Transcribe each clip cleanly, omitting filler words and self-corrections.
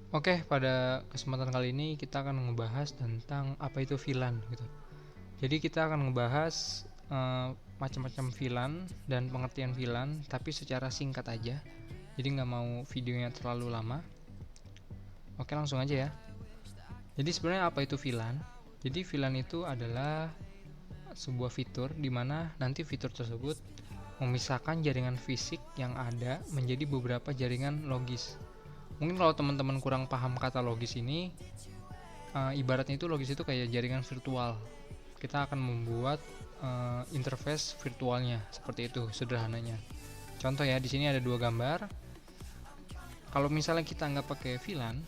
Oke, pada kesempatan kali ini kita akan ngebahas tentang apa itu VLAN gitu. Jadi kita akan ngebahas macam-macam VLAN dan pengertian VLAN, tapi secara singkat aja. Jadi nggak mau videonya terlalu lama. Oke, langsung aja ya. Jadi sebenarnya apa itu VLAN? Jadi VLAN itu adalah sebuah fitur di mana nanti fitur tersebut memisahkan jaringan fisik yang ada menjadi beberapa jaringan logis. Mungkin kalau teman-teman kurang paham kata logis ini, ibaratnya itu logis itu kayak jaringan virtual. Kita akan membuat interface virtualnya seperti itu sederhananya. Contoh ya, di sini ada dua gambar. Kalau misalnya kita nggak pakai VLAN,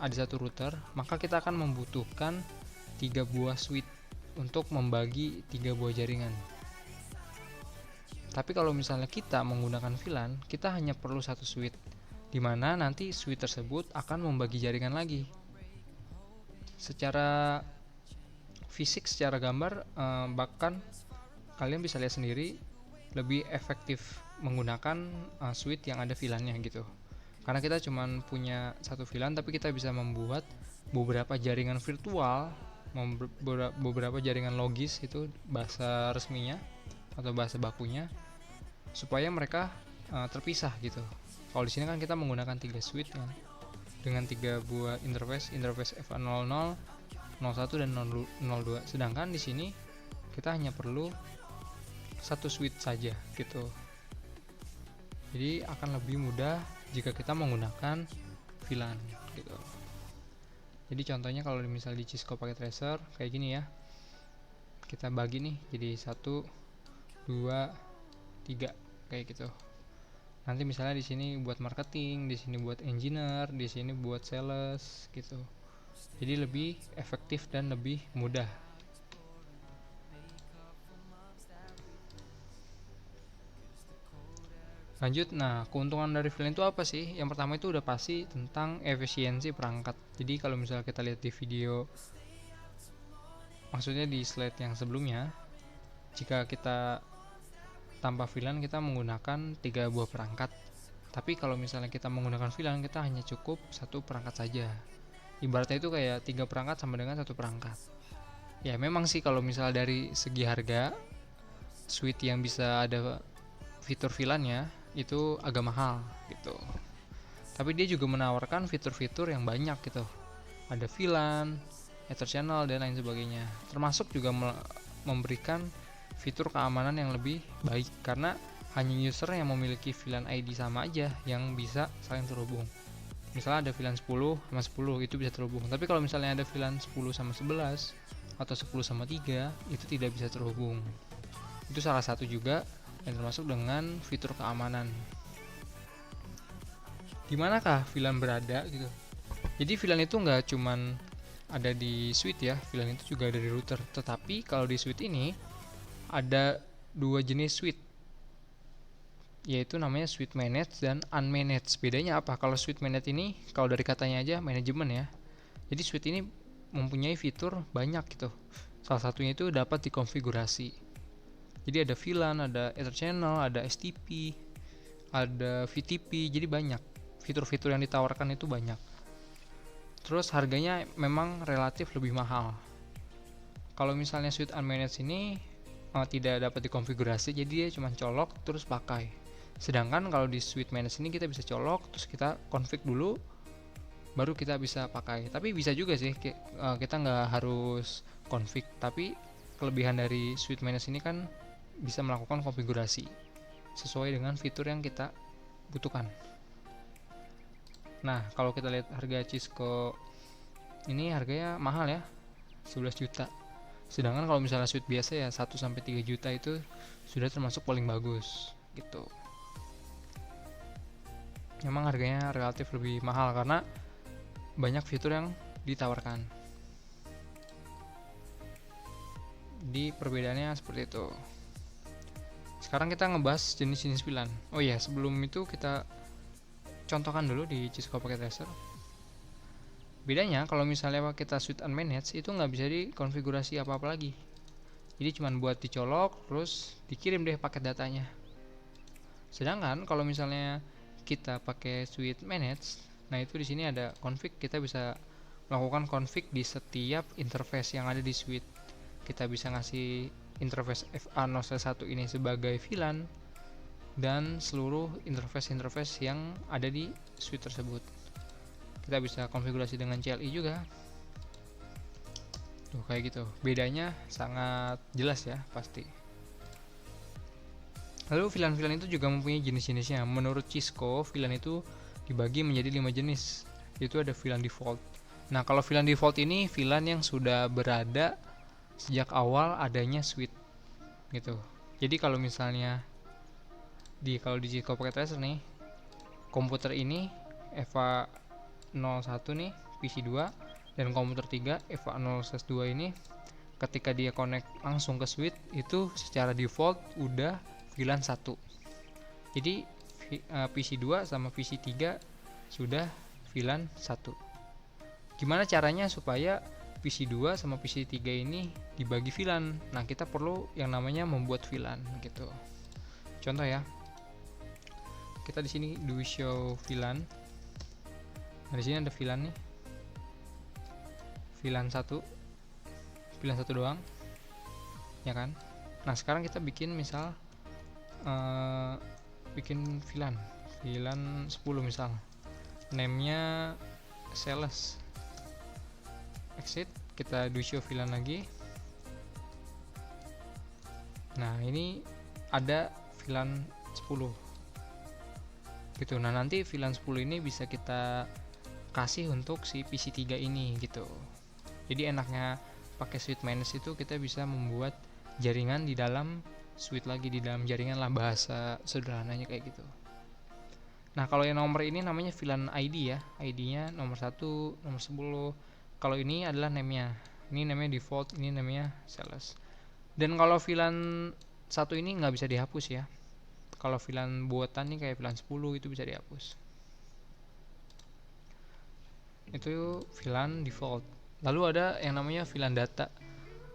ada satu router, maka kita akan membutuhkan tiga buah switch untuk membagi tiga buah jaringan. Tapi kalau misalnya kita menggunakan VLAN, kita hanya perlu satu switch, di mana nanti switch tersebut akan membagi jaringan lagi. Secara fisik, secara gambar, bahkan kalian bisa lihat sendiri lebih efektif menggunakan switch yang ada VLAN-nya gitu. Karena kita cuma punya satu VLAN, tapi kita bisa membuat beberapa jaringan virtual, beberapa jaringan logis, itu bahasa resminya atau bahasa bakunya, supaya mereka terpisah gitu. Kalau di sini kan kita menggunakan tiga switch kan, dengan tiga buah interface FA00, 01 dan 02. Sedangkan di sini kita hanya perlu satu switch saja gitu. Jadi akan lebih mudah jika kita menggunakan VLAN gitu. Jadi contohnya kalau misalnya di Cisco pakai tracer kayak gini ya. Kita bagi nih jadi 1 2 3 kayak gitu. Nanti misalnya di sini buat marketing, di sini buat engineer, di sini buat sales gitu. Jadi lebih efektif dan lebih mudah. Lanjut, nah keuntungan dari VLAN itu apa sih? Yang pertama itu udah pasti tentang efisiensi perangkat. Jadi kalau misalnya kita lihat di video, maksudnya di slide yang sebelumnya, jika kita tanpa VLAN kita menggunakan tiga buah perangkat. Tapi kalau misalnya kita menggunakan VLAN, kita hanya cukup satu perangkat saja. Ibaratnya itu kayak tiga perangkat sama dengan satu perangkat. Ya memang sih kalau misalnya dari segi harga, switch yang bisa ada fitur VLAN-nya itu agak mahal gitu. Tapi dia juga menawarkan fitur-fitur yang banyak gitu. Ada VLAN, Ether channel dan lain sebagainya. Termasuk juga memberikan fitur keamanan yang lebih baik karena hanya user yang memiliki VLAN ID sama aja yang bisa saling terhubung. Misalnya ada VLAN 10 sama 10 itu bisa terhubung. Tapi kalau misalnya ada VLAN 10 sama 11 atau 10 sama 3 itu tidak bisa terhubung. Itu salah satu juga yang termasuk dengan fitur keamanan. Di manakah VLAN berada gitu? Jadi VLAN itu nggak cuman ada di switch ya, VLAN itu juga ada di router. Tetapi kalau di switch ini ada dua jenis switch, yaitu namanya switch managed dan unmanaged. Bedanya apa? Kalau switch managed ini, kalau dari katanya aja manajemen ya. Jadi switch ini mempunyai fitur banyak gitu. Salah satunya itu dapat dikonfigurasi. Jadi ada VLAN, ada Ether channel, ada STP, ada VTP, jadi banyak. Fitur-fitur yang ditawarkan itu banyak. Terus harganya memang relatif lebih mahal. Kalau misalnya switch unmanaged ini tidak dapat dikonfigurasi, jadi dia cuma colok terus pakai. Sedangkan kalau di switch managed ini kita bisa colok terus kita config dulu, baru kita bisa pakai. Tapi bisa juga sih kita nggak harus config. Tapi kelebihan dari switch managed ini kan bisa melakukan konfigurasi sesuai dengan fitur yang kita butuhkan. Nah, kalau kita lihat harga Cisco ini harganya mahal ya, 11 juta. Sedangkan kalau misalnya suite biasa ya 1 sampai 3 juta itu sudah termasuk paling bagus gitu. Memang harganya relatif lebih mahal karena banyak fitur yang ditawarkan. Di perbedaannya seperti itu. Sekarang kita ngebahas jenis-jenis VLAN. Oh iya, sebelum itu kita contohkan dulu di Cisco Packet Tracer. Bedanya kalau misalnya kita switch unmanaged itu nggak bisa dikonfigurasi apa-apa lagi. Jadi cuma buat dicolok terus dikirim deh paket datanya. Sedangkan kalau misalnya kita pakai switch managed, Nah, itu di sini ada config, kita bisa melakukan config di setiap interface yang ada di suite. Kita bisa ngasih interface FA0/1 ini sebagai VLAN dan seluruh interface yang ada di suite tersebut. Kita bisa konfigurasi dengan CLI juga. Tuh, kayak gitu. Bedanya sangat jelas ya, pasti. Lalu VLAN-VLAN itu juga mempunyai jenis-jenisnya. Menurut Cisco, VLAN itu dibagi menjadi 5 jenis. Yaitu ada VLAN default. Nah, kalau VLAN default ini VLAN yang sudah berada sejak awal adanya suite gitu. Jadi kalau misalnya kalau di Cisco Packet Tracer nih, komputer ini EVA 01 nih, PC 2, dan komputer 3 EVA 0/2 ini ketika dia connect langsung ke suite itu secara default udah VLAN 1. Jadi PC 2 sama PC 3 sudah VLAN 1. Gimana caranya supaya PC 2 sama PC 3 ini dibagi VLAN? Nah, kita perlu yang namanya membuat VLAN gitu. Contoh ya. Kita di sini do show VLAN. Nah, di sini ada VLAN nih. VLAN 1. VLAN 1 doang. Ya kan? Nah, sekarang kita bikin misal bikin VLAN 10 misal, name-nya sales, exit, kita do show VLAN lagi. Nah, ini ada VLAN 10 gitu. Nah, nanti VLAN 10 ini bisa kita kasih untuk si PC 3 ini gitu. Jadi enaknya pakai suite manage itu kita bisa membuat jaringan di dalam suite lagi, di dalam jaringan lah, bahasa sederhananya kayak gitu. Nah, kalau yang nomor ini namanya VLAN ID ya, ID-nya nomor 1, nomor 10. Kalau ini adalah name-nya, ini namanya default, ini namanya sales. Dan kalau VLAN 1 ini nggak bisa dihapus ya. Kalau VLAN buatan nih kayak VLAN 10 itu bisa dihapus. Itu VLAN default. Lalu ada yang namanya VLAN data.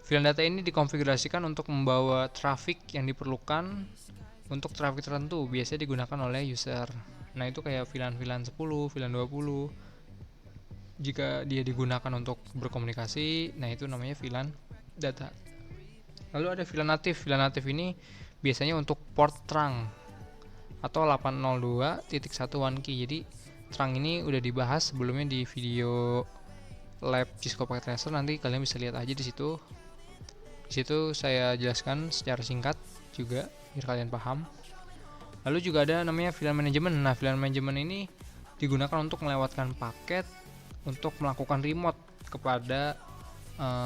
VLAN data ini dikonfigurasikan untuk membawa traffic yang diperlukan untuk traffic tertentu, biasanya digunakan oleh user. Nah, itu kayak VLAN 10, VLAN 20. Jika dia digunakan untuk berkomunikasi, nah itu namanya VLAN data. Lalu ada VLAN natif. VLAN natif ini biasanya untuk port trunk atau 802.1 key. Jadi trunk ini udah dibahas sebelumnya di video lab Cisco Packet Tracer, nanti kalian bisa lihat aja di situ. Di situ saya jelaskan secara singkat juga biar kalian paham. Lalu juga ada namanya VLAN management. Nah, VLAN management ini digunakan untuk melewatkan paket untuk melakukan remote kepada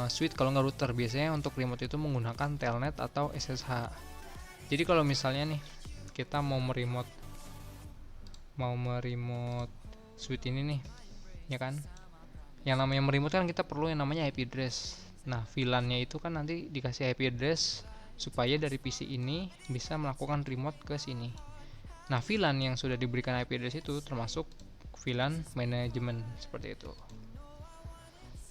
switch kalau nggak router. Biasanya untuk remote itu menggunakan telnet atau SSH. Jadi kalau misalnya nih kita mau meremote switch ini nih, ya kan? Yang namanya meremote kan kita perlu yang namanya IP address. Nah, VLAN-nya itu kan nanti dikasih IP address supaya dari PC ini bisa melakukan remote ke sini. Nah, VLAN yang sudah diberikan IP address itu termasuk VLAN management seperti itu.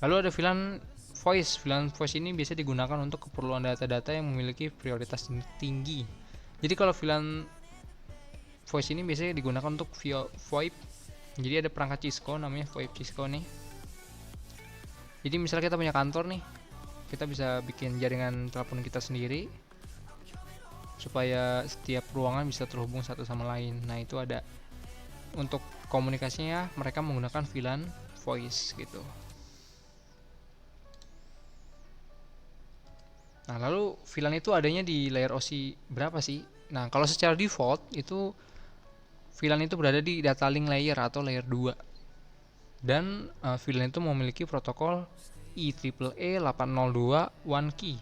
Lalu ada VLAN voice. VLAN voice ini biasa digunakan untuk keperluan data-data yang memiliki prioritas tinggi. Jadi kalau VLAN voice ini biasanya digunakan untuk VoIP. Jadi ada perangkat Cisco namanya VoIP Cisco nih. Jadi misalnya kita punya kantor nih, kita bisa bikin jaringan telepon kita sendiri supaya setiap ruangan bisa terhubung satu sama lain. Nah, itu ada untuk komunikasinya mereka menggunakan VLAN voice gitu. Nah, lalu VLAN itu adanya di layer OSI berapa sih? Nah, kalau secara default itu VLAN itu berada di data link layer atau layer 2. Dan VLAN itu memiliki protokol IEEE 802 one key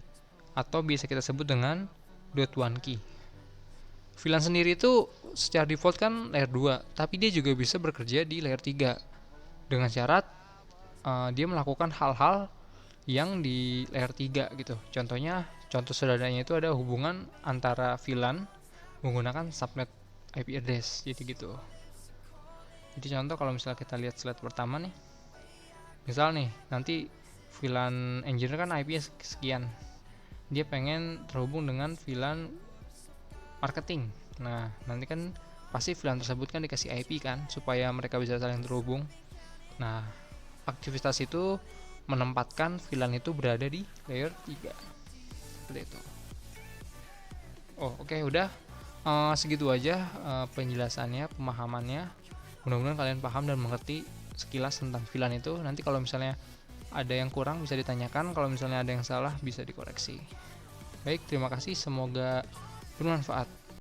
atau biasa kita sebut dengan .1 key. VLAN sendiri itu secara default kan layer 2, tapi dia juga bisa bekerja di layer 3 dengan syarat dia melakukan hal-hal yang di layer 3 gitu. Contoh sederhananya itu ada hubungan antara VLAN menggunakan subnet IP address, jadi gitu. Jadi contoh kalau misalnya kita lihat slide pertama nih, misal nih nanti VLAN engineer kan IP-nya sekian, dia pengen terhubung dengan VLAN marketing. Nah, nanti kan pasti VLAN tersebut kan dikasih IP kan, supaya mereka bisa saling terhubung. Nah, aktivitas itu menempatkan VLAN itu berada di layer 3 seperti itu. Oh oke, udah. Segitu aja penjelasannya, pemahamannya. Mudah-mudahan kalian paham dan mengerti sekilas tentang VLAN itu. Nanti kalau misalnya ada yang kurang bisa ditanyakan, kalau misalnya ada yang salah bisa dikoreksi. Baik, terima kasih, semoga bermanfaat.